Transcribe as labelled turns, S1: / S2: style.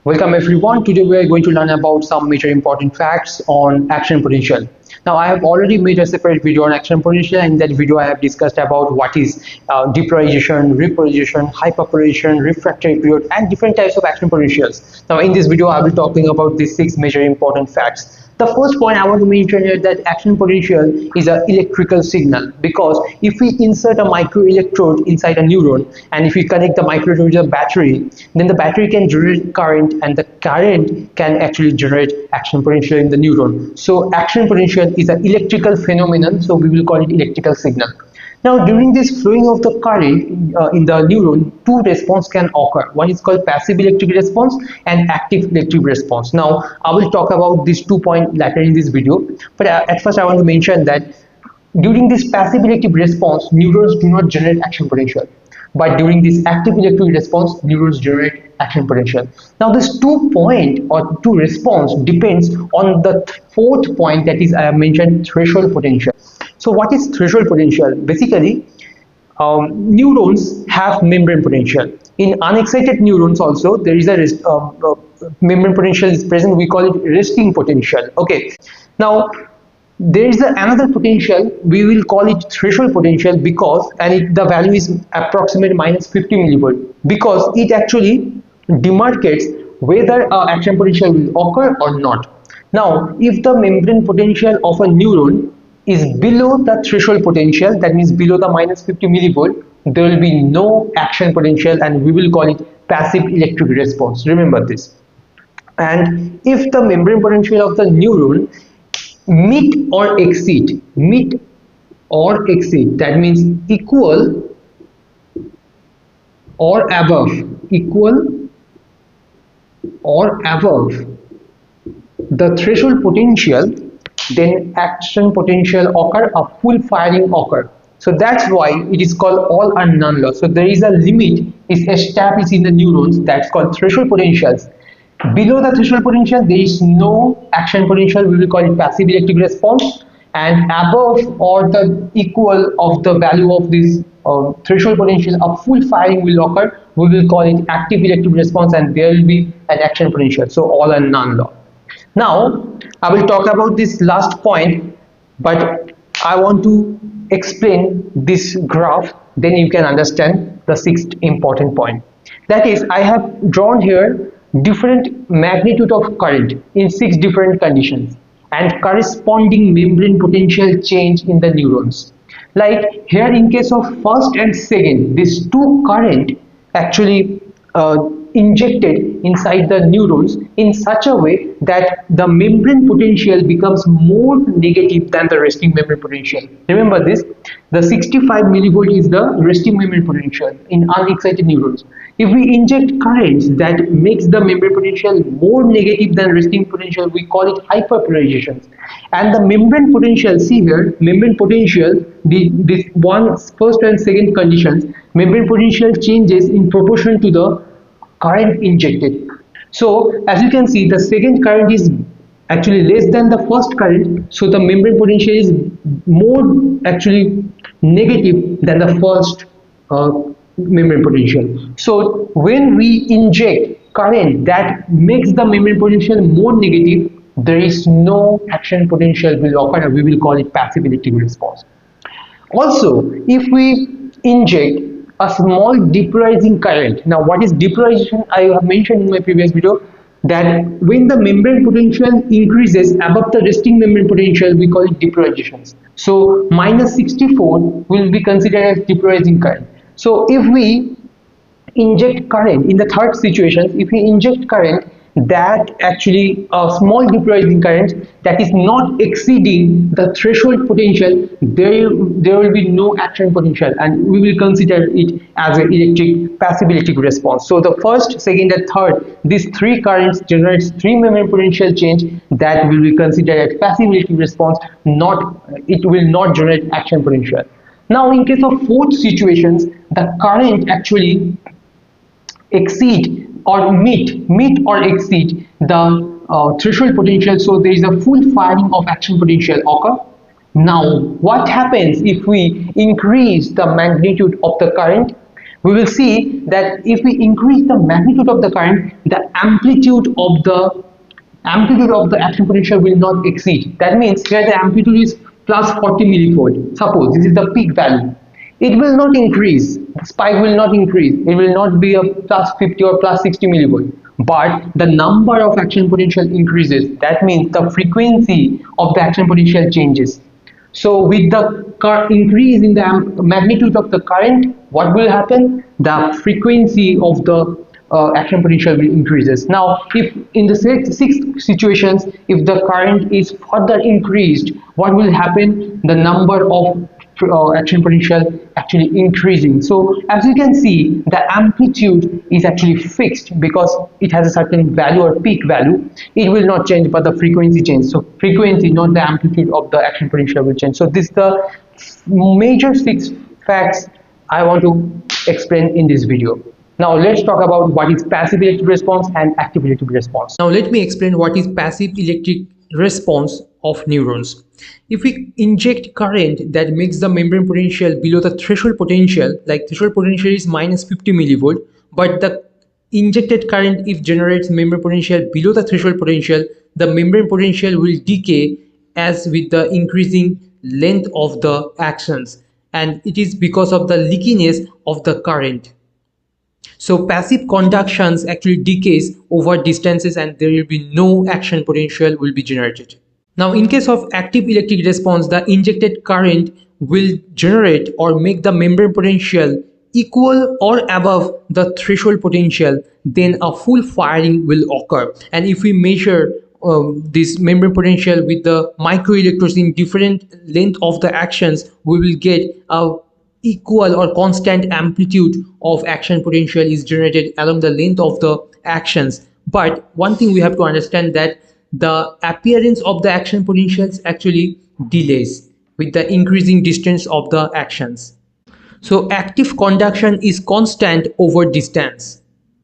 S1: Welcome everyone. Today we are going to learn about some major important facts on action potential. Now I have already made a separate video on action potential. In that video I have discussed about what is depolarization, repolarization, hyperpolarization, refractory period and different types of action potentials. Now in this video I will be talking about these 6 major important facts. The first point I want to mention here that action potential is an electrical signal, because if we insert a microelectrode inside a neuron and if we connect the microelectrode to a battery, then the battery can generate current and the current can actually generate action potential in the neuron. So action potential is an electrical phenomenon, so we will call it electrical signal. Now, during this flowing of the current in the neuron, two responses can occur. One is called passive electric response and active electric response. Now, I will talk about these 2 points later in this video. But at first, I want to mention that during this passive electric response, neurons do not generate action potential. But during this active electric response, neurons generate action potential. Now, this 2 point or 2 response depends on the fourth point, that is, I have mentioned threshold potential. So what is threshold potential? Basically, neurons have membrane potential. In unexcited neurons also, there is a membrane potential is present. We call it resting potential. Okay. Now, there is another potential. We will call it threshold potential because, the value is approximately minus 50 millivolt, because it actually demarcates whether action potential will occur or not. Now, if the membrane potential of a neuron is below the threshold potential, that means below the minus 50 millivolt, there will be no action potential and we will call it passive electric response. Remember this. And if the membrane potential of the neuron meet or exceed, that means equal or above the threshold potential, then action potential occur, a full firing occur. So that's why it is called all or none law. So there is a limit is established in the neurons that's called threshold potentials. Below the threshold potential there is no action potential, we will call it passive electric response, and above or the equal of the value of this threshold potential, a full firing will occur, we will call it active electric response, and there will be an action potential. So all or none law. Now, I will talk about this last point, but I want to explain this graph, then you can understand the 6th important point. That is, I have drawn here different magnitude of current in 6 different conditions and corresponding membrane potential change in the neurons. Like here, in case of first and second, these 2 current actually injected inside the neurons in such a way that the membrane potential becomes more negative than the resting membrane potential. Remember this, the 65 millivolt is the resting membrane potential in unexcited neurons. If we inject currents that makes the membrane potential more negative than resting potential, we call it hyperpolarizations. And the membrane potential, see here, membrane potential, this one first and second conditions, membrane potential changes in proportion to the current injected. So as you can see, the second current is actually less than the first current, so the membrane potential is more actually negative than the first membrane potential. So when we inject current that makes the membrane potential more negative, there is no action potential will occur, and we will call it passive electric response. Also, if we inject a small depolarizing current. Now, what is depolarization? I have mentioned in my previous video that when the membrane potential increases above the resting membrane potential, we call it depolarizations. So minus 64 will be considered as depolarizing current. So if we inject current in the third situation, if we inject current that actually a small depolarizing current that is not exceeding the threshold potential, there will be no action potential, and we will consider it as an passive electric response. So the first, second and third, these 3 currents generates 3 membrane potential change that will be considered as passive electric response, it will not generate action potential. Now in case of fourth situations, the current actually exceed or meet or exceed the threshold potential, so there is a full firing of action potential occur. Now what happens if we increase the magnitude of the current? we will see that if we increase the magnitude of the current, the amplitude of the action potential will not exceed. That means here the amplitude is plus 40 millivolt. Suppose this is the peak value. It will not increase. The spike will not increase. It will not be a plus 50 or plus 60 millivolt. But the number of action potential increases. That means the frequency of the action potential changes. So with the increase in the magnitude of the current, what will happen? The frequency of the action potential will increases. Now, if in the six situations, if the current is further increased, what will happen? The number of action potential actually increasing. So as you can see, the amplitude is actually fixed because it has a certain value or peak value. It will not change, but the frequency changes. So frequency, not the amplitude of the action potential, will change. So this is the major 6 facts I want to explain in this video. Now let's talk about what is passive electric response and active electric response. Now let me explain what is passive electric response of neurons. If we inject current that makes the membrane potential below the threshold potential, like threshold potential is minus 50 millivolt, but the injected current if generates membrane potential below the threshold potential, the membrane potential will decay as with the increasing length of the actions, and it is because of the leakiness of the current. So passive conductions actually decays over distances and there will be no action potential will be generated. Now in case of active electric response, the injected current will generate or make the membrane potential equal or above the threshold potential, then a full firing will occur. And if we measure this membrane potential with the microelectrodes in different length of the actions, we will get a equal or constant amplitude of action potential is generated along the length of the actions. But one thing we have to understand that the appearance of the action potentials actually delays with the increasing distance of the actions. So active conduction is constant over distance.